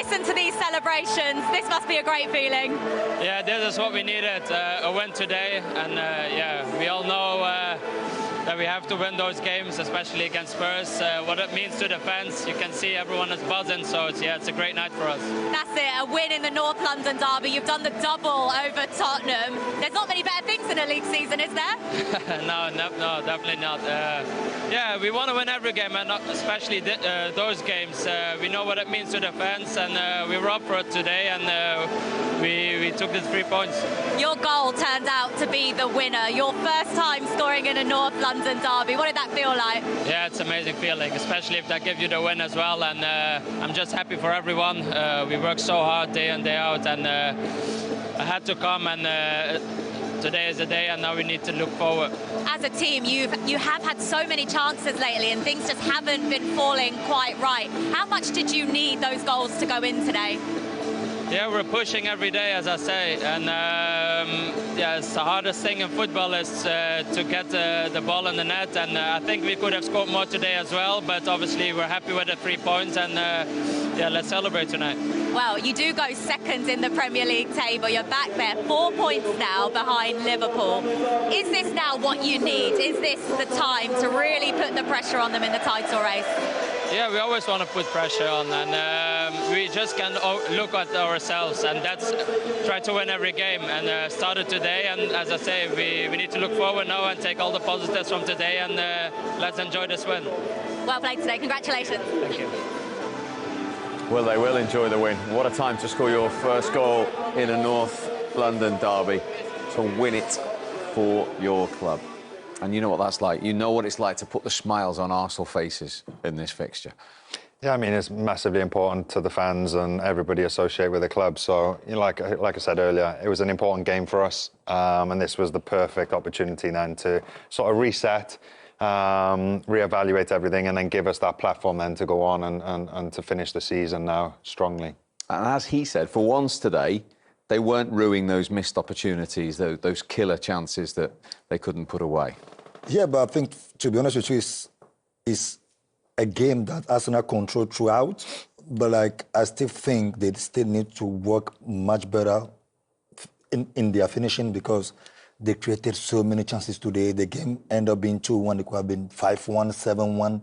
listen to these celebrations. This must be a great feeling. Yeah, this is what we needed, a win today. And yeah, we all know that we have to win those games, especially against Spurs. What it means to the fans, you can see everyone is buzzing, so it's a great night for us. That's it, a win in the North London derby. You've done the double over Tottenham. There's not many better things in a league season, is there? No, definitely not. Yeah, we want to win every game, and especially those games. We know what it means to the fans, and we were up for it today, and we took the 3 points. Your goal turned out to be the winner. Your first time scoring in a North London derby. What did that feel like? Yeah, it's an amazing feeling, especially if that gives you the win as well. And I'm just happy for everyone. We work so hard day in, day out, and I had to come, and today is the day, and now we need to look forward. As a team, you have had so many chances lately, and things just haven't been falling quite right. How much did you need those goals to go in today? Yeah, we're pushing every day, as I say, and yeah, it's the hardest thing in football is to get the ball in the net, and I think we could have scored more today as well, but obviously we're happy with the 3 points, and yeah, let's celebrate tonight. Well, you do go second in the Premier League table. You're back there, 4 points now behind Liverpool. Is this now what you need? Is this the time to really put the pressure on them in the title race? Yeah, we always want to put pressure on, and we just can look at ourselves, and that's try to win every game, and started today, and as I say, we need to look forward now and take all the positives from today, and let's enjoy this win. Well played today, congratulations. Thank you. Well, they will enjoy the win. What a time to score your first goal in a North London derby, to win it for your club. And you know what that's like. You know what it's like to put the smiles on Arsenal faces in this fixture. Yeah, I mean, it's massively important to the fans and everybody associated with the club. So, you know, like I said earlier, it was an important game for us. And this was the perfect opportunity then to sort of reset, reevaluate everything, and then give us that platform then to go on and to finish the season now strongly. And as he said, for once today, they weren't ruining those missed opportunities, those killer chances that they couldn't put away. Yeah, but I think, to be honest with you, it's a game that Arsenal controlled throughout. But, like, I still think they still need to work much better in their finishing, because they created so many chances today. The game ended up being 2-1. It could have been 5-1, 7-1.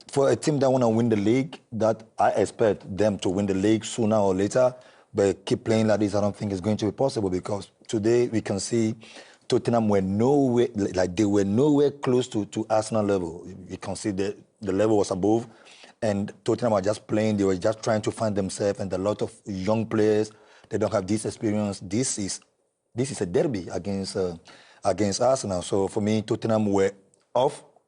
For a team that want to win the league, that I expect them to win the league sooner or later. But keep playing like this, I don't think it's going to be possible, because today we can see Tottenham were nowhere, like they were nowhere close to Arsenal level. You can see the level was above, and Tottenham were just playing. They were just trying to find themselves, and a lot of young players, they don't have this experience. This is a derby against Arsenal. So for me, Tottenham were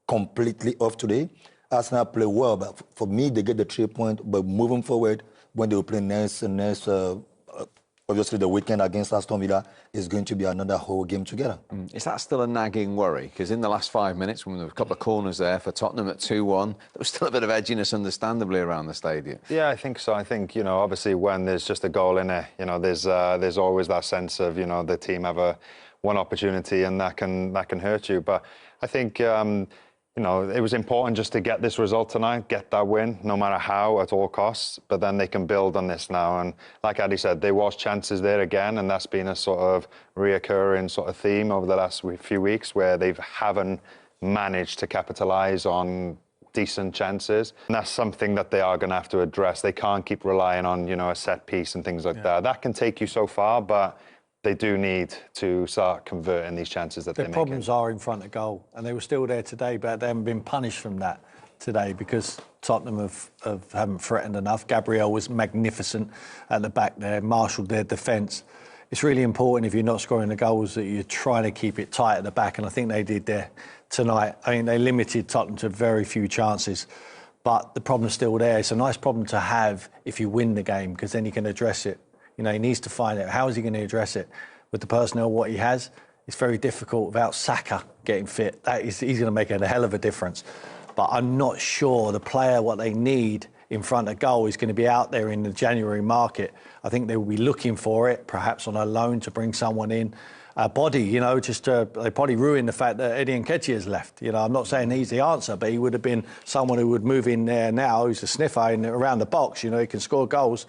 completely off today. Arsenal play well, but for me, they get the 3 points. But moving forward, when they will play next, obviously the weekend against Aston Villa is going to be another whole game together. Is that still a nagging worry? Because in the last 5 minutes, when there were a couple of corners there for Tottenham at 2-1, there was still a bit of edginess, understandably, around the stadium. Yeah, I think so. I think, you know, obviously when there's just a goal in it, you know, there's always that sense of, you know, the team have one opportunity and that can hurt you. But I think, you know, it was important just to get this result tonight, get that win, no matter how, at all costs. But then they can build on this now. And like Addy said, there was chances there again, and that's been a sort of reoccurring sort of theme over the last few weeks, where they haven't managed to capitalise on decent chances. And that's something that they are going to have to address. They can't keep relying on, you know, a set piece and things like that. That can take you so far, but they do need to start converting these chances that they're making. The problems are in front of goal, and they were still there today, but they haven't been punished from that today because Tottenham haven't threatened enough. Gabriel was magnificent at the back there, marshalled their defence. It's really important, if you're not scoring the goals, that you're trying to keep it tight at the back, and I think they did there tonight. I mean, they limited Tottenham to very few chances, but the problem's still there. It's a nice problem to have if you win the game, because then you can address it. You know, he needs to find out how is he going to address it with the personnel, what he has. It's very difficult without Saka getting fit. He's going to make a hell of a difference. But I'm not sure the player, what they need in front of goal, is going to be out there in the January market. I think they will be looking for it, perhaps on a loan to bring someone in. body, you know, they probably ruined the fact that Eddie Nketiah's left. You know, I'm not saying he's the answer, but he would have been someone who would move in there now, who's a sniffer around the box, you know, he can score goals.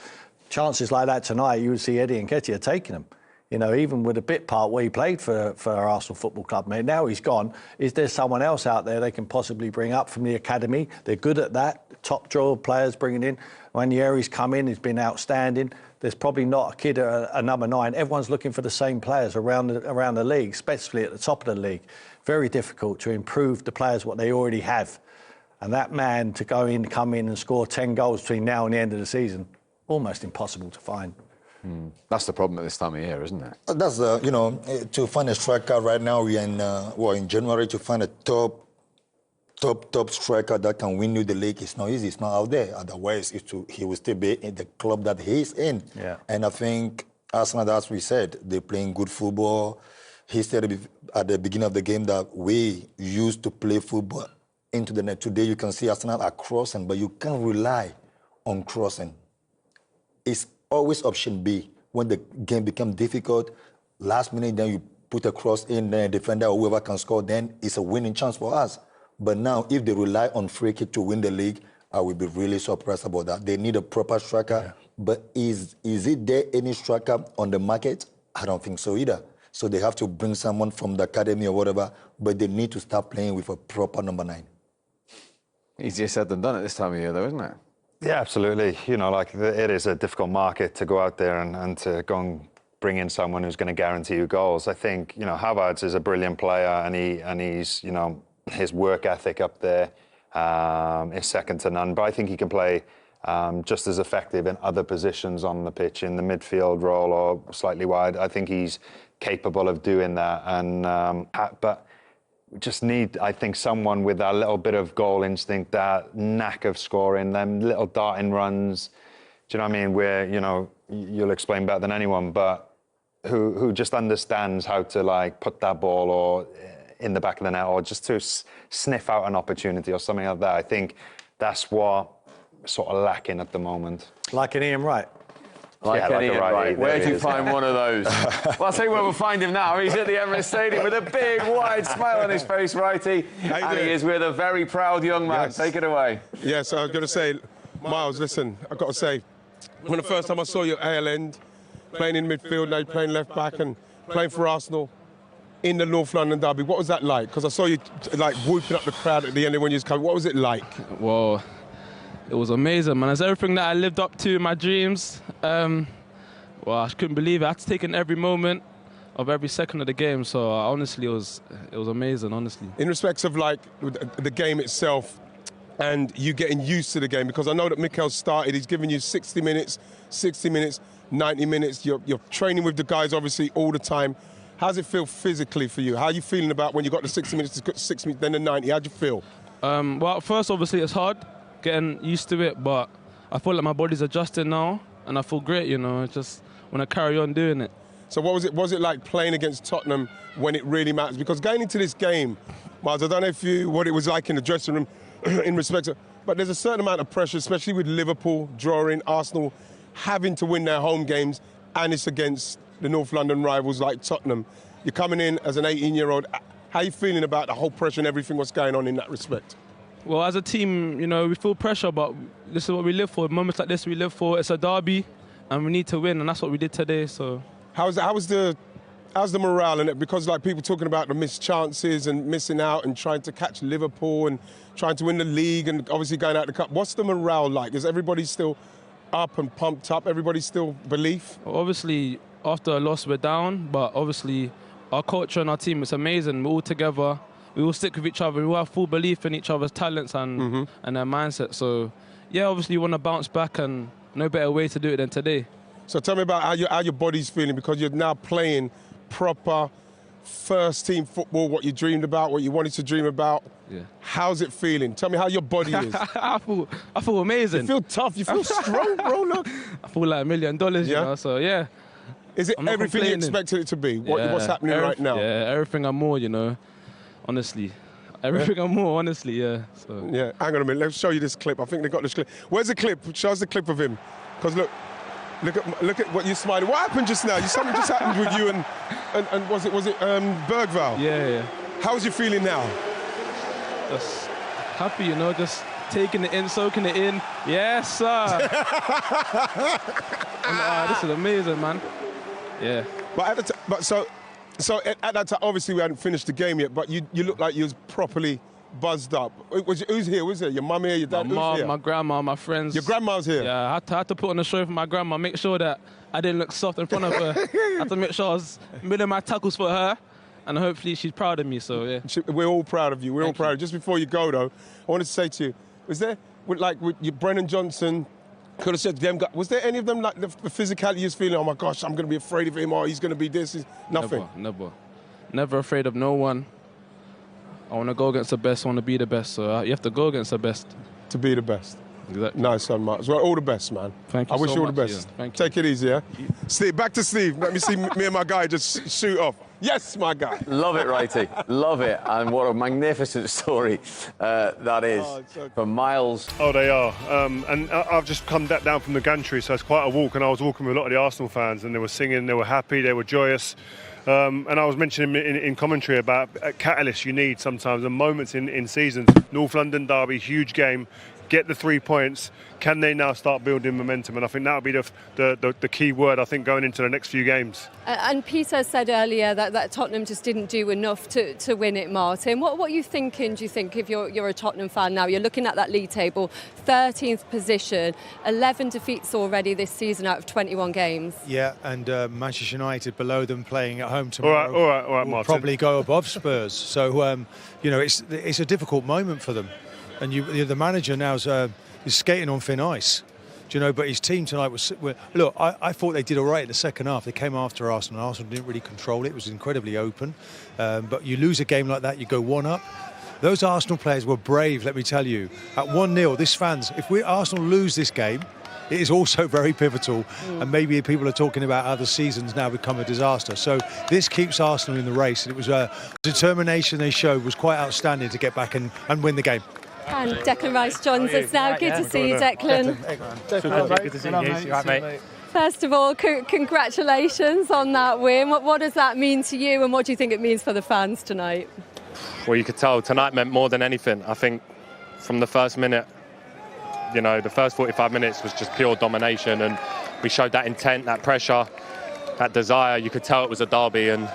Chances like that tonight, you would see Eddie Nketiah taking them. You know, even with a bit part where he played for Arsenal Football Club, mate. Now he's gone. Is there someone else out there they can possibly bring up from the academy? They're good at that. Top draw players bringing in. Ranieri's come in, he's been outstanding. There's probably not a kid at a number 9. Everyone's looking for the same players around the league, especially at the top of the league. Very difficult to improve the players what they already have. And that man to come in and score 10 goals between now and the end of the season, almost impossible to find. That's the problem at this time of year, isn't it? That's you know, to find a striker right now. We're in January. To find a top striker that can win you the league, it's not easy. It's not out there. Otherwise, he will still be in the club that he's in. Yeah. And I think Arsenal, as we said, they're playing good football. He said at the beginning of the game that we used to play football into the net. Today, you can see Arsenal are crossing, but you can't rely on crossing. It's always option B. When the game becomes difficult, last minute, then you put a cross in, then a defender or whoever can score, then it's a winning chance for us. But now, if they rely on free kick to win the league, I will be really surprised about that. They need a proper striker. Yeah. But is it there any striker on the market? I don't think so either. So they have to bring someone from the academy or whatever, but they need to start playing with a proper number 9. Easier said than done at this time of year, though, isn't it? Yeah, absolutely. You know, like it is a difficult market to go out there and to go and bring in someone who's going to guarantee you goals. I think, you know, Havertz is a brilliant player, and he's, you know, his work ethic up there is second to none. But I think he can play just as effective in other positions on the pitch, in the midfield role or slightly wide. I think he's capable of doing that. And but we just need, I think, someone with that little bit of goal instinct, that knack of scoring, them little darting runs. Do you know what I mean? Where, you know, you'll explain better than anyone, but who just understands how to, like, put that ball or in the back of the net, or just to sniff out an opportunity or something like that. I think that's what sort of lacking at the moment. Like an Ian Wright. Like Yeah, like Ian a Wright. Wright. Where There do you he find one of those? Well, I'll tell you where we'll find him now. He's at the Emirates Stadium with a big, wide smile on his face, Righty. And he is with a very proud young man. Yes. Take it away. Yes, I was going to say, Miles, listen, I've got to say, when the first time I saw you at AL End, playing in midfield, now you're playing left back and playing for Arsenal in the North London derby, what was that like? Because I saw you like whooping up the crowd at the end when you was coming. What was it like? Well, it was amazing, man. It's everything that I lived up to in my dreams. Well, I couldn't believe it. I had to take in every moment of every second of the game. So honestly, it was amazing, honestly. In respects of like the game itself and you getting used to the game, because I know that Mikel started, he's given you 60 minutes, 90 minutes. You're training with the guys obviously all the time. How does it feel physically for you? How are you feeling about when you got the 60 minutes, 6 minutes, then the 90? How do you feel? Well, at first, obviously, it's hard getting used to it, but I feel like my body's adjusting now, and I feel great, you know. I just want to carry on doing it. So what was it like playing against Tottenham when it really matters? Because going into this game, Miles, I don't know what it was like in the dressing room in respect to, but there's a certain amount of pressure, especially with Liverpool drawing, Arsenal having to win their home games, and it's against the North London rivals like Tottenham. You're coming in as an 18-year-old. How are you feeling about the whole pressure and everything what's going on in that respect? Well, as a team, you know, we feel pressure, but this is what we live for. Moments like this we live for. It's a derby, and we need to win, and that's what we did today. So, how's the morale in it? Because like people talking about the missed chances and missing out and trying to catch Liverpool and trying to win the league and obviously going out the cup. What's the morale like? Is everybody still up and pumped up? Everybody still belief? Well, obviously, after a loss, we're down, but obviously our culture and our team is amazing. We're all together. We all stick with each other. We all have full belief in each other's talents and their mindset. So, yeah, obviously you want to bounce back, and no better way to do it than today. So tell me about how your body's feeling, because you're now playing proper first-team football, what you dreamed about, what you wanted to dream about. Yeah. How's it feeling? Tell me how your body is. I feel amazing. You feel tough. You feel strong, bro. Look. I feel like $1 million, you know, so, yeah. Is it everything you expected it to be? What's happening right now? Yeah, everything and more, you know, honestly. Everything and more, honestly, yeah. So. Yeah, hang on a minute. Let's show you this clip. I think they got this clip. Where's the clip? Show us the clip of him. Because look, Look at what you're smiling. What happened just now? Something just happened with you and was it Bergvall? Yeah. How's you feeling now? Just happy, you know, just taking it in, soaking it in. Yes, sir. This is amazing, man. Yeah. But at that time, obviously we hadn't finished the game yet, but you looked like you was properly buzzed up. Who's here? Who's here? Your mum here? Your dad? My mom, here? my grandma, my friends. Your grandma's here? Yeah, I had to put on a show for my grandma, make sure that I didn't look soft in front of her. I had to make sure I was milling my tackles for her, and hopefully she's proud of me, so yeah. We're all proud of you. We're all proud of you. Just before you go, though, I wanted to say to you, was there, with your Brennan Johnson, could have said to them, was there any of them, like the physicality you was feeling, oh my gosh, I'm going to be afraid of him, or he's going to be this? Nothing? Never afraid of no one. I want to go against the best, I want to be the best, so you have to go against the best. To be the best. Exactly. Nice one, Mark. Well, all the best, man. Thank you I wish so you all the much, best. Ian. Thank you. Take it easy, yeah? Steve, back to Steve. Let me see me and my guy just shoot off. Yes, my guy. Love it, Righty. Love it. And what a magnificent story that is for Miles. Oh, they are. And I've just come down from the gantry, so it's quite a walk. And I was walking with a lot of the Arsenal fans, and they were singing, they were happy, they were joyous. And I was mentioning in commentary about catalysts you need sometimes, and moments in seasons. North London derby, huge game. Get the 3 points. Can they now start building momentum? And I think that would be the key word, I think, going into the next few games. And Peter said earlier that Tottenham just didn't do enough to win it, Martin. What are you thinking, do you think, if you're a Tottenham fan now? You're looking at that league table, 13th position, 11 defeats already this season out of 21 games. Yeah, and Manchester United below them playing at home tomorrow. All right, Martin. Will probably go above Spurs. So, it's a difficult moment for them. And the manager now is skating on thin ice. Do you know, but his team tonight was... Look, I thought they did all right in the second half. They came after Arsenal. Arsenal didn't really control it. It was incredibly open. But you lose a game like that, you go one up. Those Arsenal players were brave, let me tell you. At 1-0, if Arsenal lose this game, it is also very pivotal. And maybe people are talking about how the season's now become a disaster. So this keeps Arsenal in the race. And it was a determination they showed was quite outstanding to get back and win the game. And Declan Rice joins us now. Good to see you, Declan. Good to see you. Right, mate. First of all, congratulations on that win. What does that mean to you, and what do you think it means for the fans tonight? Well, you could tell tonight meant more than anything. I think from the first minute, the first 45 minutes was just pure domination, and we showed that intent, that pressure, that desire. You could tell it was a derby, and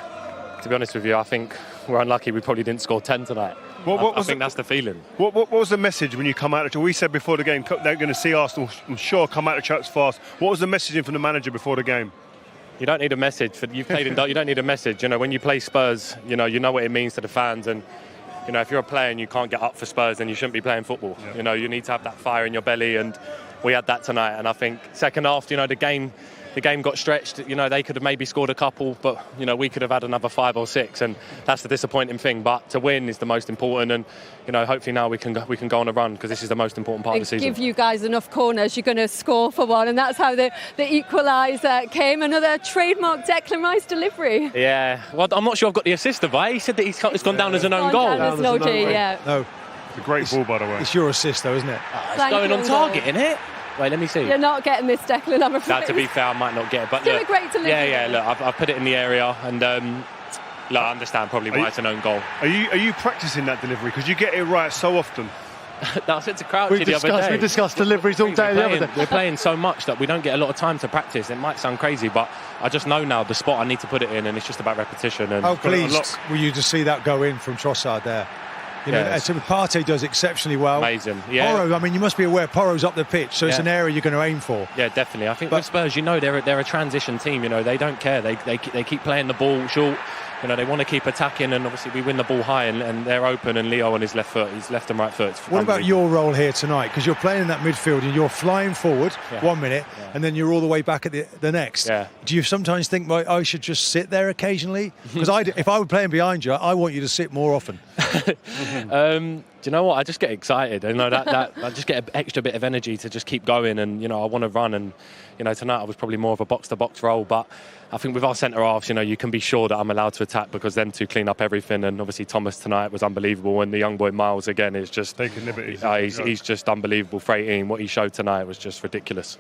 to be honest with you, I think we're unlucky we probably didn't score 10 tonight. I think that's the feeling. What was the message when you come out? We said before the game they're going to see Arsenal, I'm sure, come out of traps fast. What was the messaging from the manager before the game? You don't need a message. You've played in. You don't need a message. When you play Spurs, you know what it means to the fans, and if you're a player and you can't get up for Spurs, then you shouldn't be playing football. Yeah. You need to have that fire in your belly, and we had that tonight. And I think second half, the game got stretched. They could have maybe scored a couple, but we could have had another 5 or 6, and that's the disappointing thing. But to win is the most important, and hopefully now we can go on a run, because this is the most important part of the season. Give you guys enough corners, you're going to score for one, and that's how the equaliser came. Another trademark Declan Rice delivery. Yeah, well, I'm not sure I've got the assist of it. He said that it's gone down as an own goal. No, it's a great ball, by the way. It's your assist, though, isn't it? It's going on target, isn't it? Wait, let me see. You're not getting this, Declan, I'm afraid. No, to be fair, I might not get it. But still a great delivery. Yeah, look, I've put it in the area, and I understand probably why it's an own goal. Are you practising that delivery? Because you get it right so often. I said to Crouchy the other day. We discussed deliveries all day the other day. We're playing so much that we don't get a lot of time to practice. It might sound crazy, but I just know now the spot I need to put it in, and it's just about repetition. And how pleased were you to see that go in from Trossard there? Partey does exceptionally well. Amazing, yeah. Porro, you must be aware, Porro's up the pitch, so it's an area you're going to aim for. Yeah, definitely. I think with Spurs, they're a transition team. They don't care. They keep playing the ball short. They want to keep attacking, and obviously we win the ball high, and they're open, and Leo on his left foot, his left and right foot. What about your role here tonight? Because you're playing in that midfield and you're flying forward 1 minute, and then you're all the way back at the next. Yeah. Do you sometimes think, I should just sit there occasionally? Because if I were playing behind you, I want you to sit more often. Do you know what? I just get excited. That I just get an extra bit of energy to just keep going, and I want to run. And tonight I was probably more of a box-to-box role, but I think with our centre halves, you can be sure that I'm allowed to attack, because them two clean up everything. And obviously Thomas tonight was unbelievable, and the young boy Miles again is just taking liberties. He's just unbelievable. 18, what he showed tonight was just ridiculous.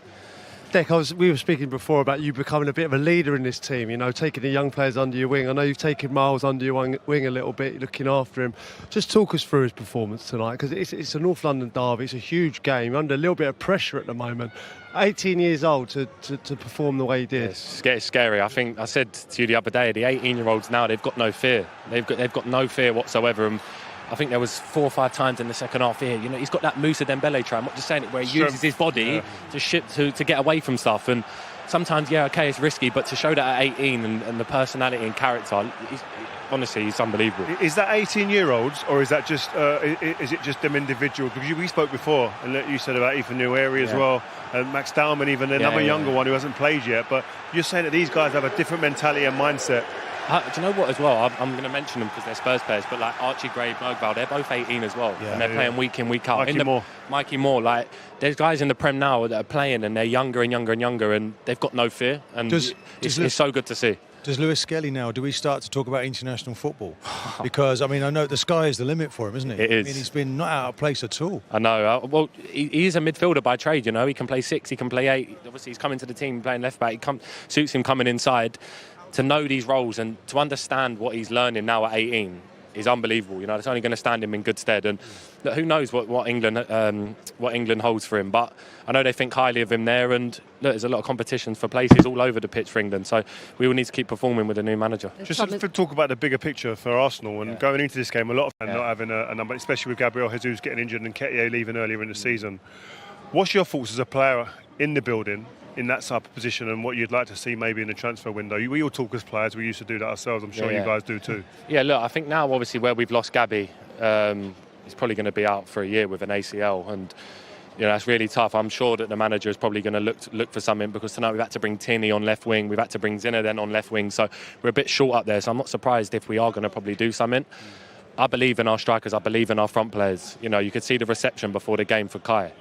Dec, we were speaking before about you becoming a bit of a leader in this team, you know, taking the young players under your wing. I know you've taken Miles under your wing a little bit, looking after him. Just talk us through his performance tonight, because it's a North London derby, it's a huge game, under a little bit of pressure at the moment. 18 years old to perform the way he did. It's scary. I think I said to you the other day, the 18-year-olds now, they've got no fear. They've got no fear whatsoever. And I think there was 4 or 5 times in the second half here. You know, he's got that Moussa Dembele try. I'm not just saying it where he uses his body to get away from stuff. And sometimes, it's risky, but to show that at 18 and the personality and character, honestly, he's unbelievable. Is that 18-year-olds, or is that just is it just them individuals? Because we spoke before, and you said about Ethan Neweri as well, and Max Dowman, even another younger one who hasn't played yet. But you're saying that these guys have a different mentality and mindset. Do you know what as well? I'm going to mention them because they're Spurs players, but like Archie Gray, Bergvall, they're both 18 as well, and they're playing week in, week out. Mikey Moore, like there's guys in the Prem now that are playing, and they're younger and younger and younger, and they've got no fear, and it's so good to see. Does Lewis Skelly now, do we start to talk about international football? Because, I mean, I know the sky is the limit for him, isn't it? It is. I mean, he's been not out of place at all. I know. Well, he is a midfielder by trade, you know. He can play 6, he can play 8. Obviously, he's coming to the team playing left back. Suits him coming inside. To know these roles and to understand what he's learning now at 18 is unbelievable. You know, it's only going to stand him in good stead. And look, who knows what England holds for him? But I know they think highly of him there. And look, there's a lot of competitions for places all over the pitch for England. So we will need to keep performing with a new manager. Just to talk about the bigger picture for Arsenal and going into this game, a lot of fans not having a number, especially with Gabriel Jesus getting injured and Nketiah leaving earlier in the season. What's your thoughts as a player in the building, in that type of position, and what you'd like to see maybe in the transfer window? We all talk as players, we used to do that ourselves, I'm sure you guys do too. Yeah, look, I think now obviously where we've lost Gabby, he's probably going to be out for a year with an ACL, and you know that's really tough. I'm sure that the manager is probably going to look for something, because tonight we've had to bring Tierney on left wing, we've had to bring Zinner then on left wing, so we're a bit short up there, so I'm not surprised if we are going to probably do something. I believe in our strikers, I believe in our front players. You know, you could see the reception before the game for Kai.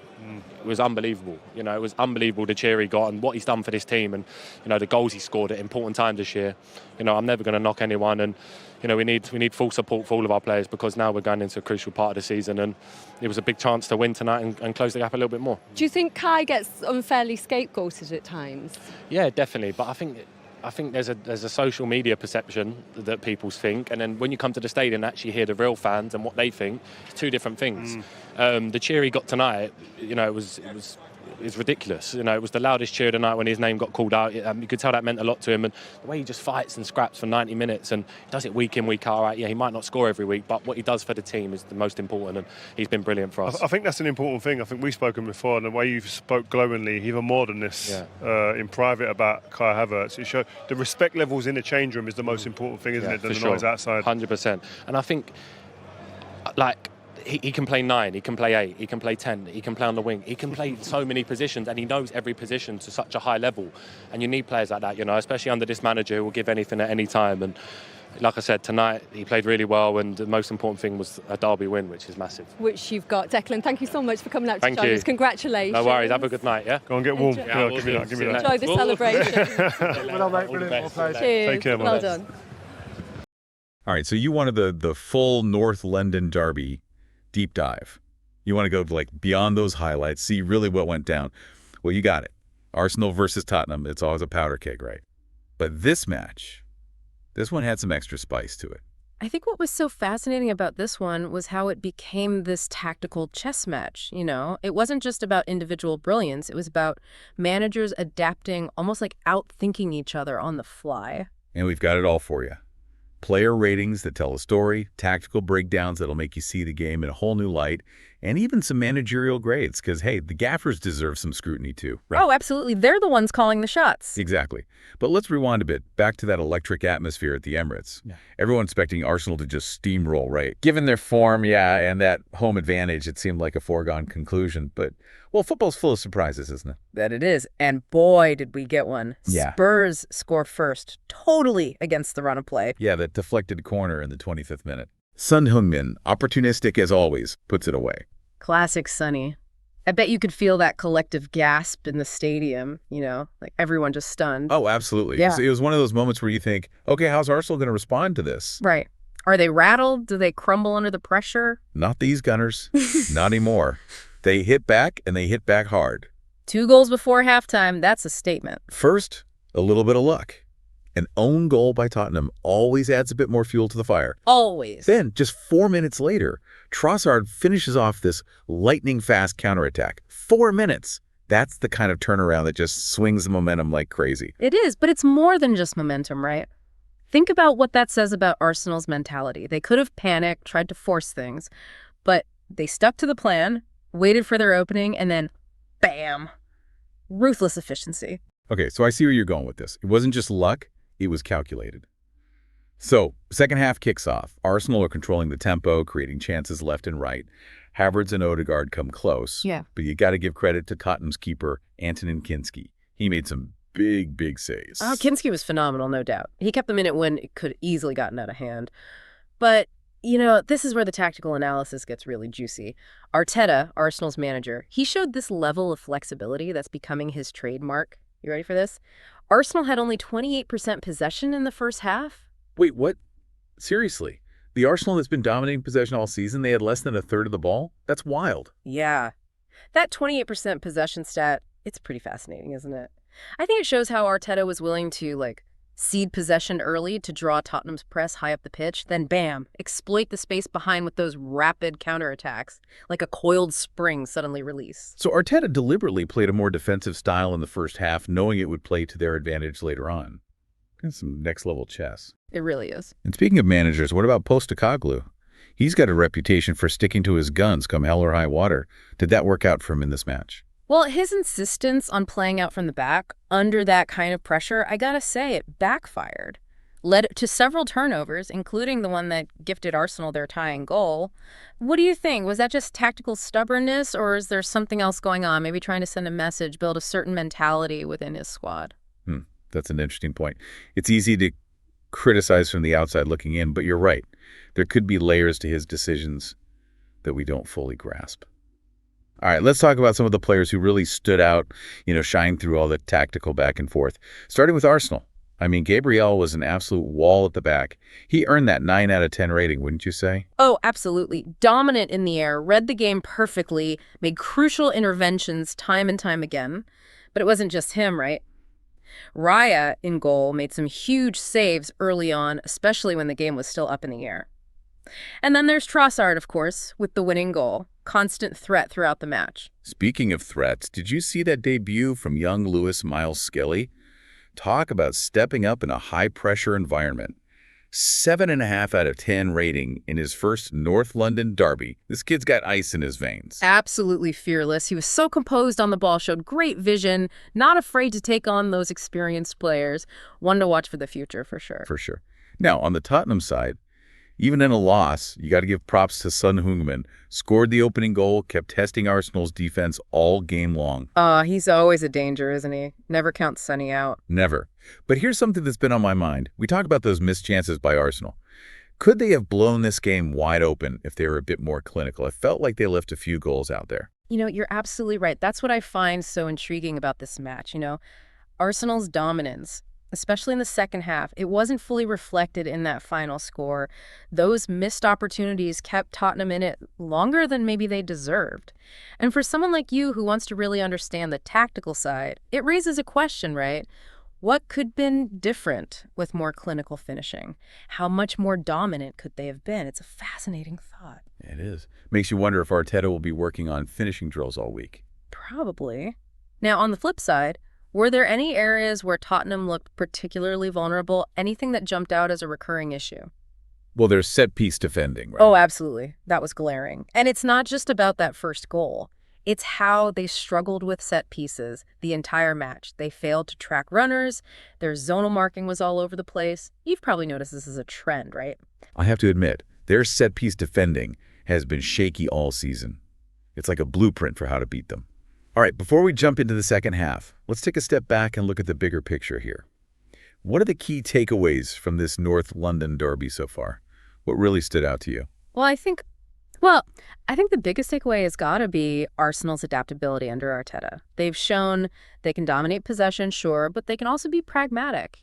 It was unbelievable. You know, it was unbelievable the cheer he got and what he's done for this team, and you know the goals he scored at important times this year. You know, I'm never going to knock anyone, and you know we need full support for all of our players, because now we're going into a crucial part of the season, and it was a big chance to win tonight and close the gap a little bit more. Do you think Kai gets unfairly scapegoated at times? Yeah, definitely. But I think there's a social media perception that people think, and then when you come to the stadium and actually hear the real fans and what they think, it's two different things. The cheer he got tonight, you know, it was ridiculous. You know, it was the loudest cheer of the night when his name got called out. You could tell that meant a lot to him, and the way he just fights and scraps for 90 minutes and does it week in, week out. Right? Yeah, he might not score every week, but what he does for the team is the most important, and he's been brilliant for us. I think that's an important thing. I think we've spoken before, and the way you've spoke glowingly, even more than this, in private about Kai Havertz, it showed the respect levels in the change room is the most important thing, isn't it, than the noise outside? 100%. And I think, like, he can play 9, he can play 8, he can play 10, he can play on the wing, he can play so many positions, and he knows every position to such a high level. And you need players like that, you know, especially under this manager who will give anything at any time. And like I said, tonight he played really well, and the most important thing was a derby win, which is massive. Which you've got. Declan, thank you so much for coming out to join us. Congratulations. No worries, have a good night, yeah? Go and get warm. Give me that. Enjoy the celebration. Well done, mate. Brilliant. Cheers. Take care, well done. All right, so you wanted the full North London derby deep dive. You want to go like beyond those highlights, see really what went down. Well, you got it. Arsenal versus Tottenham, it's always a powder keg, right? But this match, this one had some extra spice to it. I think what was so fascinating about this one was how it became this tactical chess match, you know? It wasn't just about individual brilliance, it was about managers adapting, almost like outthinking each other on the fly. And we've got it all for you. Player ratings that tell a story, tactical breakdowns that'll make you see the game in a whole new light, and even some managerial grades, because, hey, the gaffers deserve some scrutiny too, right? Oh, absolutely. They're the ones calling the shots. Exactly. But let's rewind a bit, back to that electric atmosphere at the Emirates. Yeah. Everyone expecting Arsenal to just steamroll, right? Given their form, and that home advantage, it seemed like a foregone conclusion. But, well, football's full of surprises, isn't it? That it is. And boy, did we get one. Yeah. Spurs score first, totally against the run of play. Yeah, that deflected corner in the 25th minute. Son Heung-min, opportunistic as always, puts it away. Classic Sonny. I bet you could feel that collective gasp in the stadium, you know, like everyone just stunned. Oh, absolutely. Yeah. It was one of those moments where you think, okay, how's Arsenal going to respond to this? Right. Are they rattled? Do they crumble under the pressure? Not these Gunners. Not anymore. They hit back, and they hit back hard. 2 goals before halftime, that's a statement. First, a little bit of luck. An own goal by Tottenham always adds a bit more fuel to the fire. Always. Then, just 4 minutes later, Trossard finishes off this lightning-fast counterattack. 4 minutes. That's the kind of turnaround that just swings the momentum like crazy. It is, but it's more than just momentum, right? Think about what that says about Arsenal's mentality. They could have panicked, tried to force things, but they stuck to the plan, waited for their opening, and then, bam, ruthless efficiency. Okay, so I see where you're going with this. It wasn't just luck, it was calculated. So, second half kicks off. Arsenal are controlling the tempo, creating chances left and right. Havertz and Odegaard come close. Yeah. But you got to give credit to Tottenham's keeper, Antonin Kinski. He made some big saves. Oh, Kinski was phenomenal, no doubt. He kept them in it when it could easily gotten out of hand. But, this is where the tactical analysis gets really juicy. Arteta, Arsenal's manager, he showed this level of flexibility that's becoming his trademark. You ready for this? Arsenal had only 28% possession in the first half. Wait, what? Seriously? The Arsenal that's been dominating possession all season, they had less than a third of the ball? That's wild. Yeah. That 28% possession stat, it's pretty fascinating, isn't it? I think it shows how Arteta was willing to, cede possession early to draw Tottenham's press high up the pitch, then bam, exploit the space behind with those rapid counterattacks, like a coiled spring suddenly released. So Arteta deliberately played a more defensive style in the first half, knowing it would play to their advantage later on. That's some next-level chess. It really is. And speaking of managers, what about Postecoglou? He's got a reputation for sticking to his guns come hell or high water. Did that work out for him in this match? Well, his insistence on playing out from the back under that kind of pressure, I gotta say, it backfired. Led to several turnovers, including the one that gifted Arsenal their tying goal. What do you think? Was that just tactical stubbornness, or is there something else going on? Maybe trying to send a message, build a certain mentality within his squad? That's an interesting point. It's easy to criticize from the outside looking in, but you're right. There could be layers to his decisions that we don't fully grasp. All right, let's talk about some of the players who really stood out, shined through all the tactical back and forth. Starting with Arsenal. I mean, Gabriel was an absolute wall at the back. He earned that 9 out of 10 rating, wouldn't you say? Oh, absolutely. Dominant in the air, read the game perfectly, made crucial interventions time and time again. But it wasn't just him, right? Raya, in goal, made some huge saves early on, especially when the game was still up in the air. And then there's Trossard, of course, with the winning goal. Constant threat throughout the match. Speaking of threats, did you see that debut from young Lewis Miles Skelly? Talk about stepping up in a high-pressure environment. 7.5 out of 10 rating in his first North London derby. This kid's got ice in his veins. Absolutely fearless. He was so composed on the ball, showed great vision, not afraid to take on those experienced players. One to watch for the future, for sure. For sure. Now, on the Tottenham side, even in a loss, you got to give props to Son Heung-min. Scored the opening goal, kept testing Arsenal's defense all game long. He's always a danger, isn't he? Never count Sonny out. Never. But here's something that's been on my mind. We talked about those missed chances by Arsenal. Could they have blown this game wide open if they were a bit more clinical? It felt like they left a few goals out there. You're absolutely right. That's what I find so intriguing about this match. Arsenal's dominance, especially in the second half, it wasn't fully reflected in that final score. Those missed opportunities kept Tottenham in it longer than maybe they deserved. And for someone like you who wants to really understand the tactical side, it raises a question, right? What could have been different with more clinical finishing? How much more dominant could they have been? It's a fascinating thought. It is. Makes you wonder if Arteta will be working on finishing drills all week. Probably. Now, on the flip side, were there any areas where Tottenham looked particularly vulnerable? Anything that jumped out as a recurring issue? Well, there's set-piece defending, right? Oh, absolutely. That was glaring. And it's not just about that first goal. It's how they struggled with set pieces the entire match. They failed to track runners. Their zonal marking was all over the place. You've probably noticed this is a trend, right? I have to admit, their set-piece defending has been shaky all season. It's like a blueprint for how to beat them. All right, before we jump into the second half, let's take a step back and look at the bigger picture here. What are the key takeaways from this North London derby so far? What really stood out to you? Well, I think the biggest takeaway has got to be Arsenal's adaptability under Arteta. They've shown they can dominate possession, sure, but they can also be pragmatic,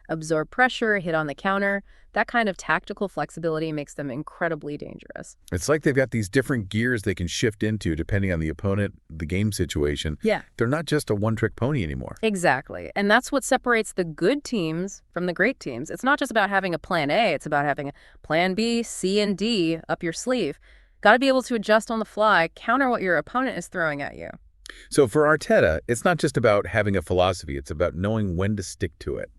absorb pressure, hit on the counter. That kind of tactical flexibility makes them incredibly dangerous. It's like they've got these different gears they can shift into depending on the opponent, the game situation. Yeah. They're not just a one-trick pony anymore. Exactly. And that's what separates the good teams from the great teams. It's not just about having a plan A, it's about having a plan B, C, and D up your sleeve. Got to be able to adjust on the fly, counter what your opponent is throwing at you. So for Arteta, it's not just about having a philosophy. It's about knowing when to stick to it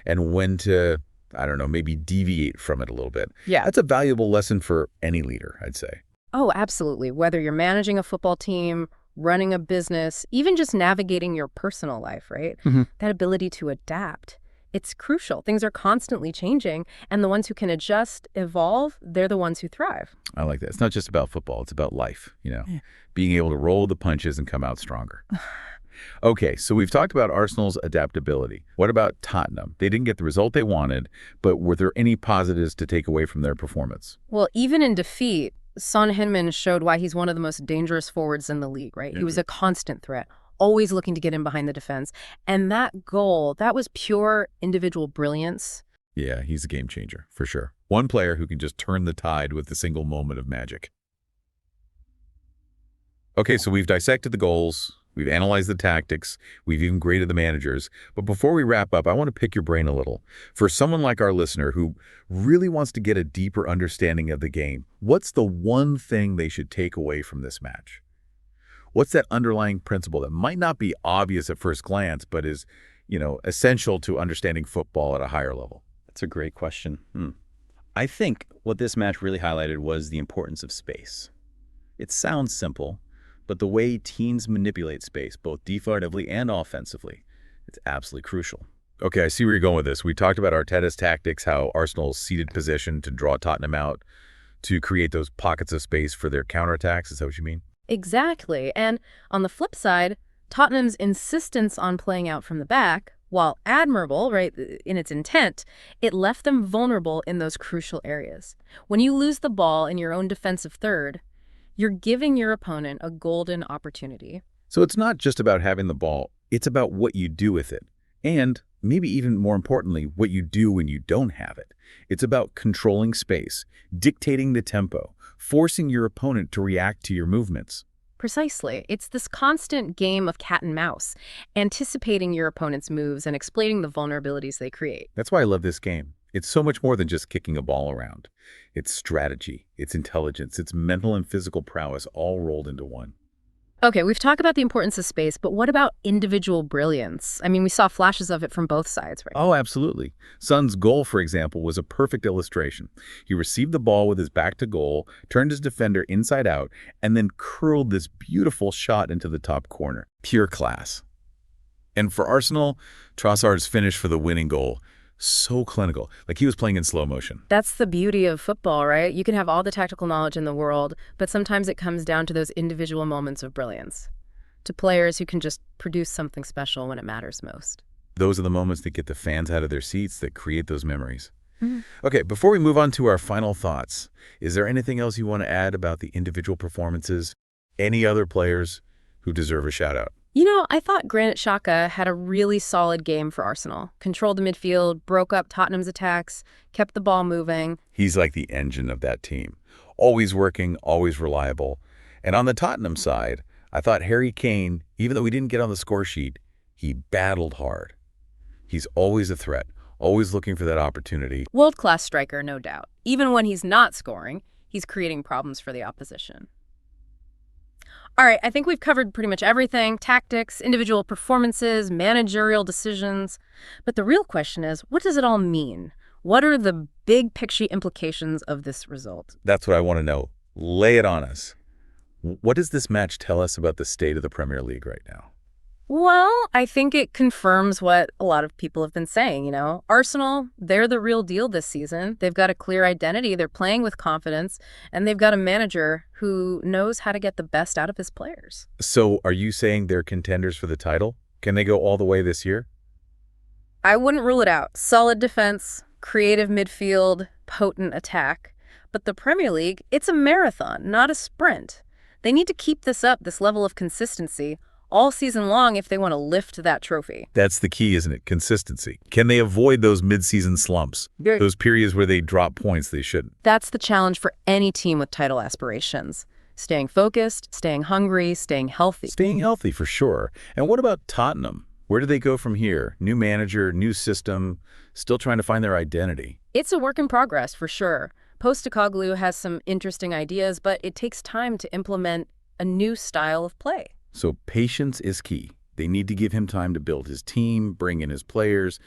and when to, I don't know, maybe deviate from it a little bit. Yeah. That's a valuable lesson for any leader, I'd say. Oh, absolutely. Whether you're managing a football team, running a business, even just navigating your personal life, right? That ability to adapt. It's crucial. Things are constantly changing, and the ones who can adjust, evolve, they're the ones who thrive. I like that. It's not just about football. It's about life, being able to roll the punches and come out stronger. Okay, so we've talked about Arsenal's adaptability. What about Tottenham? They didn't get the result they wanted, but were there any positives to take away from their performance? Well, even in defeat, Son Heung-min showed why he's one of the most dangerous forwards in the league, right? He was a constant threat, always looking to get in behind the defense. And that goal, that was pure individual brilliance. Yeah, he's a game changer, for sure. One player who can just turn the tide with a single moment of magic. Okay, so we've dissected the goals, we've analyzed the tactics, we've even graded the managers. But before we wrap up, I want to pick your brain a little. For someone like our listener who really wants to get a deeper understanding of the game, what's the one thing they should take away from this match? What's that underlying principle that might not be obvious at first glance, but is, essential to understanding football at a higher level? That's a great question. I think what this match really highlighted was the importance of space. It sounds simple, but the way teams manipulate space, both defensively and offensively, it's absolutely crucial. Okay, I see where you're going with this. We talked about Arteta's tactics, how Arsenal's seated position to draw Tottenham out, to create those pockets of space for their counterattacks. Is that what you mean? Exactly. And on the flip side, Tottenham's insistence on playing out from the back, while admirable, right, in its intent, it left them vulnerable in those crucial areas. When you lose the ball in your own defensive third, you're giving your opponent a golden opportunity. So it's not just about having the ball, it's about what you do with it. And maybe even more importantly, what you do when you don't have it. It's about controlling space, dictating the tempo, forcing your opponent to react to your movements. Precisely. It's this constant game of cat and mouse, anticipating your opponent's moves and exploiting the vulnerabilities they create. That's why I love this game. It's so much more than just kicking a ball around. It's strategy, it's intelligence, it's mental and physical prowess all rolled into one. Okay, we've talked about the importance of space, but what about individual brilliance? I mean, we saw flashes of it from both sides, right? Oh, absolutely. Son's goal, for example, was a perfect illustration. He received the ball with his back to goal, turned his defender inside out, and then curled this beautiful shot into the top corner. Pure class. And for Arsenal, Trossard's finish for the winning goal, so clinical, like he was playing in slow motion. That's the beauty of football, right? You can have all the tactical knowledge in the world, but sometimes it comes down to those individual moments of brilliance, to players who can just produce something special when it matters most. Those are the moments that get the fans out of their seats, that create those memories. Okay, before we move on to our final thoughts, is there anything else you want to add about the individual performances? Any other players who deserve a shout out? I thought Granit Xhaka had a really solid game for Arsenal. Controlled the midfield, broke up Tottenham's attacks, kept the ball moving. He's like the engine of that team. Always working, always reliable. And on the Tottenham side, I thought Harry Kane, even though he didn't get on the score sheet, he battled hard. He's always a threat, always looking for that opportunity. World-class striker, no doubt. Even when he's not scoring, he's creating problems for the opposition. All right, I think we've covered pretty much everything: tactics, individual performances, managerial decisions. But the real question is, what does it all mean? What are the big picture implications of this result? That's what I want to know. Lay it on us. What does this match tell us about the state of the Premier League right now? Well, I think it confirms what a lot of people have been saying, Arsenal, they're the real deal this season. They've got a clear identity, they're playing with confidence, and they've got a manager who knows how to get the best out of his players. So are you saying they're contenders for the title? Can they go all the way this year? I wouldn't rule it out. Solid defense, creative midfield, potent attack. But the Premier League, it's a marathon, not a sprint. They need to keep this up, this level of consistency, all season long if they want to lift that trophy. That's the key, isn't it? Consistency. Can they avoid those mid-season slumps? Those periods where they drop points they shouldn't? That's the challenge for any team with title aspirations. Staying focused, staying hungry, staying healthy. Staying healthy, for sure. And what about Tottenham? Where do they go from here? New manager, new system, still trying to find their identity. It's a work in progress, for sure. Postecoglou has some interesting ideas, but it takes time to implement a new style of play. So patience is key. They need to give him time to build his team, bring in his players,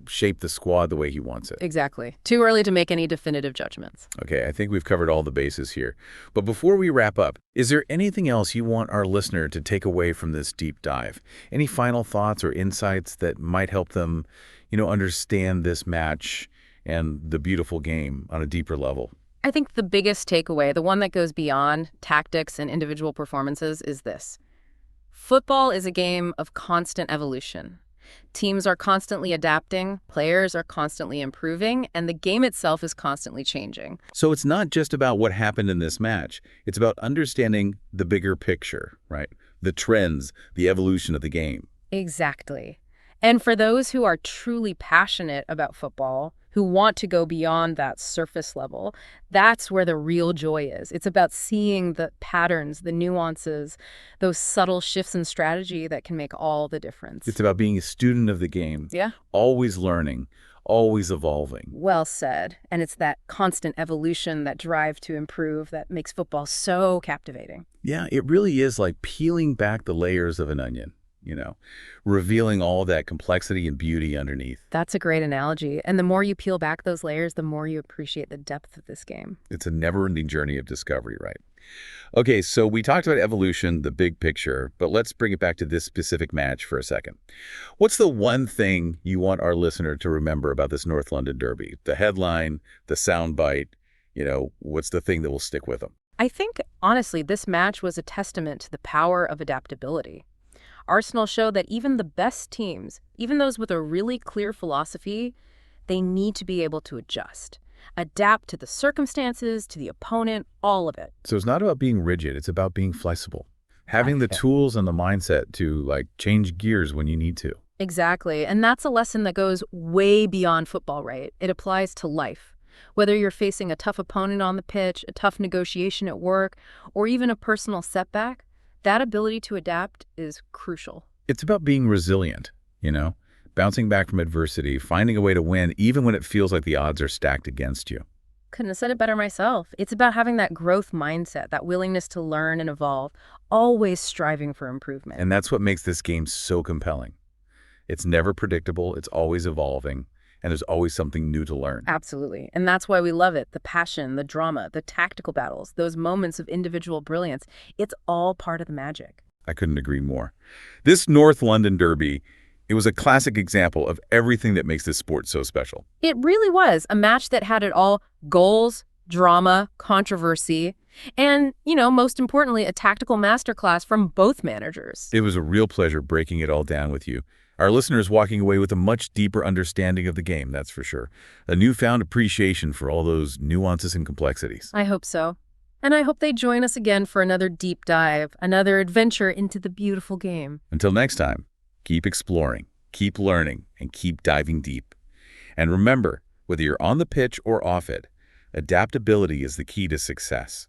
shape the squad the way he wants it. Exactly. Too early to make any definitive judgments. Okay, I think we've covered all the bases here. But before we wrap up, is there anything else you want our listener to take away from this deep dive? Any final thoughts or insights that might help them, understand this match and the beautiful game on a deeper level? I think the biggest takeaway, the one that goes beyond tactics and individual performances, is this. Football is a game of constant evolution. Teams are constantly adapting, players are constantly improving, and the game itself is constantly changing. So it's not just about what happened in this match. It's about understanding the bigger picture, right? The trends, the evolution of the game. Exactly. And for those who are truly passionate about football, who want to go beyond that surface level, that's where the real joy is. It's about seeing the patterns, the nuances, those subtle shifts in strategy that can make all the difference. It's about being a student of the game. Yeah. Always learning, always evolving. Well said. And it's that constant evolution, that drive to improve that makes football so captivating. Yeah, it really is like peeling back the layers of an onion. Revealing all that complexity and beauty underneath. That's a great analogy. And the more you peel back those layers, the more you appreciate the depth of this game. It's a never-ending journey of discovery, right? Okay, so we talked about evolution, the big picture, but let's bring it back to this specific match for a second. What's the one thing you want our listener to remember about this North London derby? The headline, the soundbite, what's the thing that will stick with them? I think, honestly, this match was a testament to the power of adaptability. Arsenal showed that even the best teams, even those with a really clear philosophy, they need to be able to adjust, adapt to the circumstances, to the opponent, all of it. So it's not about being rigid, it's about being flexible. Having the tools and the mindset to change gears when you need to. Exactly. And that's a lesson that goes way beyond football, right? It applies to life. Whether you're facing a tough opponent on the pitch, a tough negotiation at work, or even a personal setback, that ability to adapt is crucial. It's about being resilient, bouncing back from adversity, finding a way to win even when it feels like the odds are stacked against you. Couldn't have said it better myself. It's about having that growth mindset, that willingness to learn and evolve, always striving for improvement. And that's what makes this game so compelling. It's never predictable, it's always evolving, and there's always something new to learn. Absolutely. And that's why we love it. The passion, the drama, the tactical battles, those moments of individual brilliance, it's all part of the magic. I couldn't agree more. This North London derby, it was a classic example of everything that makes this sport so special. It really was a match that had it all: goals, drama, controversy, and, most importantly, a tactical masterclass from both managers. It was a real pleasure breaking it all down with you. Our listeners walking away with a much deeper understanding of the game, that's for sure. A newfound appreciation for all those nuances and complexities. I hope so. And I hope they join us again for another deep dive, another adventure into the beautiful game. Until next time, keep exploring, keep learning, and keep diving deep. And remember, whether you're on the pitch or off it, adaptability is the key to success.